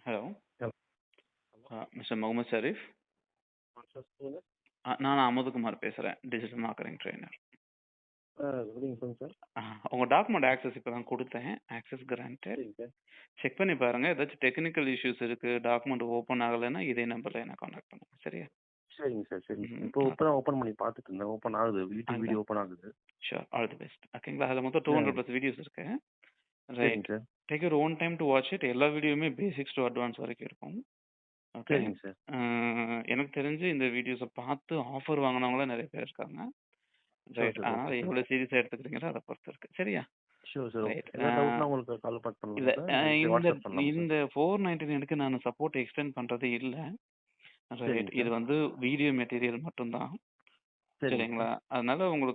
Hello. Hello. Mister Mohammed Sharif. Sir சொல்லுங்க. நான் அமுதகுமார் பேசுகிறேன், digital marketing trainer. Good evening சொல்லுங்க சார். உங்கள் டாக்குமெண்ட் ஆக்சஸ் இப்போ தான் கொடுத்தேன், ஆக்சஸ் கிராண்டட். சரிங்க சார். செக் பண்ணி பாருங்கள், ஏதாச்சும் டெக்னிக்கல் இஷ்யூஸ் இருக்குது, டாக்குமெண்ட் ஓப்பன் ஆகலைன்னா இதே நம்பரில் என்ன காண்டாக்ட் பண்ணுங்கள், சரியா? சரிங்க சார் சரிங்க சார். ம், இப்போ இப்போ தான் ஓப்பன் பண்ணி பார்த்துட்டு இருந்தேன். ஓப்பன் ஆகுது, யூடியூப் வீடியோ ஓப்பன் ஆகுது. Sure, all the best. ஓகேங்களா? அதில் மொத்தம் 200+ வீடியோஸ் இருக்கு. சரிங்க right. Sir. Take your own time to watch it. எல்லா வீடியோவுமே பேசிக்ஸ் டு அட்வான்ஸ் வரைக்கும் இருக்கும். ஓகே. சரிங்க சார். எனக்கு தெரிஞ்சு இந்த வீடியோஸை பார்த்து ஆஃபர் வாங்கினவங்களும் நிறைய பேர் இருக்காங்க. Sure right. சார். அதனால் ஓகே சார். எவ்வளோ சீரியஸாக எடுத்துக்கிறீங்களோ அதை பொறுத்து இருக்கு, சரியா? Sure sir. ஓகே. ரைட். ஏதாவது டவுட்னா உங்களுக்கு கால் பேக் இல்ல, பண்ணலாம் சார். இல்லை இந்த வாட்ஸ்அப் பண்ணலாம் சார். இந்த 499க்கு நான் சப்போர்ட் எக்ஸ்டெண்ட் பண்றதே இல்ல. ரைட். சரிங்க இது சார். வந்து வீடியோ மெட்டீரியல் மட்டும்தான், சரிங்க சரிங்களா? சார். அதனால உங்களுக்கு